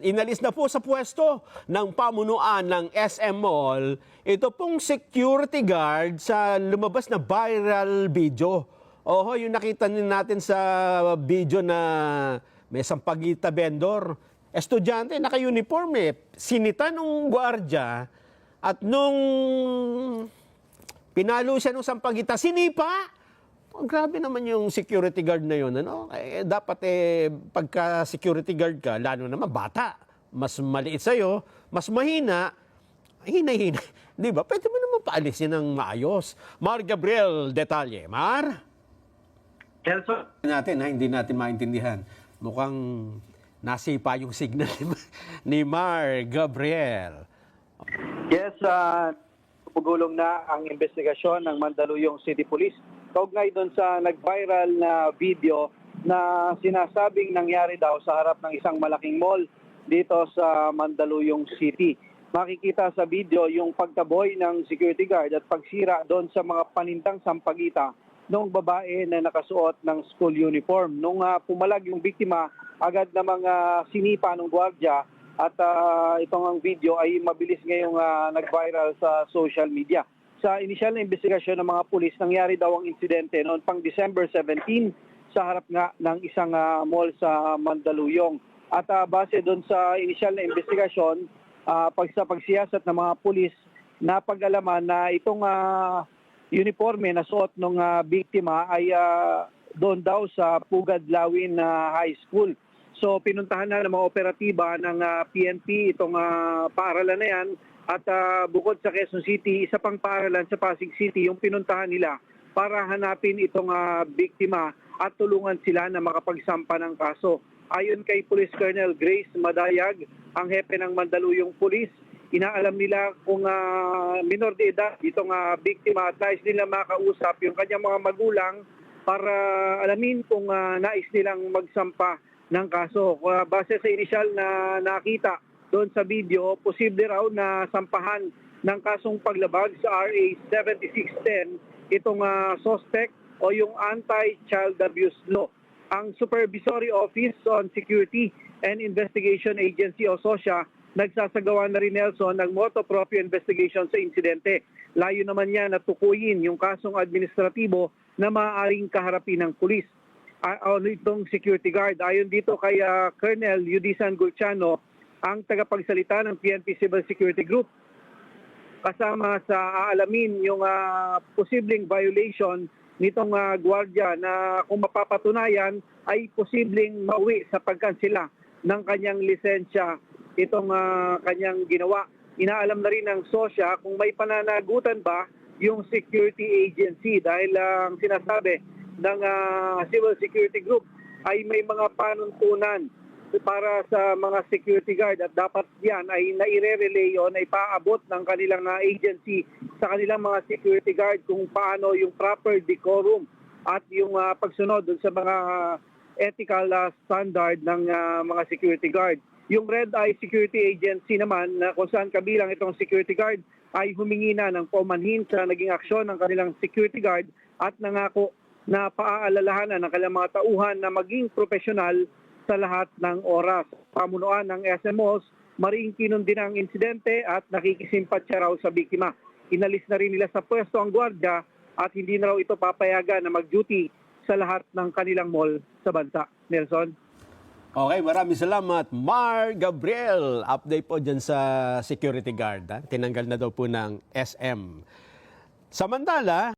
Inalis na po sa pwesto ng pamunuan ng SM Mall ito pong security guard sa lumabas na viral video. Oho, yung nakita natin sa video na may sampagita vendor. Estudyante, naka-uniform Sinita nung gwardiya at nung pinalo siya nung sampagita, sinipa. Oh, grabe naman yung security guard na yun. Ano? Dapat pagka security guard ka, lalo naman bata, mas maliit sa'yo, mas mahina, hina-hina. Di ba? Pwede mo naman paalisin ng maayos. Mar Gabriel, detalye. Mar? Kelso. Hindi natin maintindihan. Mukhang nasipa yung signal ni Mar Gabriel. Yes, pagulong na ang investigasyon ng Mandaluyong City Police. Kaugnay doon sa nag-viral na video na sinasabing nangyari daw sa harap ng isang malaking mall dito sa Mandaluyong City. Makikita sa video yung pagtaboy ng security guard at pagsira doon sa mga panindang sampagita ng babae na nakasuot ng school uniform. Nung pumalag yung biktima, agad na mga sinipa ng gwardiya at itong ang video ay mabilis ngayong nag-viral sa social media. Sa inisyal na investigasyon ng mga pulis, nangyari daw ang insidente noon pang December 17 sa harap nga ng isang mall sa Mandaluyong. At base doon sa inisyal na investigasyon, sa pagsiyasat ng mga pulis, napag-alaman na itong uniforme na suot ng biktima ay doon daw sa Pugad Lawin High School. So pinuntahan na ng mga operatiba ng PNP itong paaralan na yan. At bukod sa Quezon City, isa pang paaralan sa Pasig City yung pinuntahan nila para hanapin itong biktima at tulungan sila na makapagsampa ng kaso. Ayon kay Police Colonel Grace Madayag, ang hepe ng Mandaluyong Police, inaalam nila kung minor de edad itong biktima at nais nila makausap yung kanyang mga magulang para alamin kung nais nilang magsampa ng kaso. Base sa inisyal na nakita doon sa video, posible raw na sampahan ng kasong paglabag sa RA 7610 itong suspect o yung Anti-Child Abuse Law. Ang Supervisory Office on Security and Investigation Agency o SOSIA nagsasagawa na rin, Nelson, ng motu proprio investigation sa insidente. Layo naman niya na tukuyin yung kasong administratibo na maaaring kaharapin ng pulis. Itong security guard, ayon dito kay Colonel Yudisan Gulciano, ang tagapagsalita ng PNP Civil Security Group, kasama sa aalamin yung posibleng violation nitong gwardiya na kung mapapatunayan ay posibleng mauwi sa pagkansela ng kanyang lisensya itong kanyang ginawa. Inaalam na rin ng SOSIA kung may pananagutan ba yung security agency dahil ang sinasabi ng Civil Security Group ay may mga panuntunan para sa mga security guard at dapat yan ay naire-relay o naipaabot ng kanilang agency sa kanilang mga security guard kung paano yung proper decorum at yung pagsunod dun sa mga ethical standard ng mga security guard. Yung Red Eye Security Agency naman na kung saan kabilang itong security guard ay humingi na ng paumanhin sa naging aksyon ng kanilang security guard at nangako na paaalalahanan ng kanilang mga tauhan na maging profesional sa lahat ng oras. Pamunuan ng SM Malls, maring kinundi ang insidente at nakikisimpatya raw sa biktima. Inalis na rin nila sa pwesto ang gwardiya at hindi na raw ito papayagan na mag-duty sa lahat ng kanilang mall sa bansa. Nelson? Okay, maraming salamat. Mar Gabriel, update po dyan sa security guard. Tinanggal na daw po ng SM. Samantala,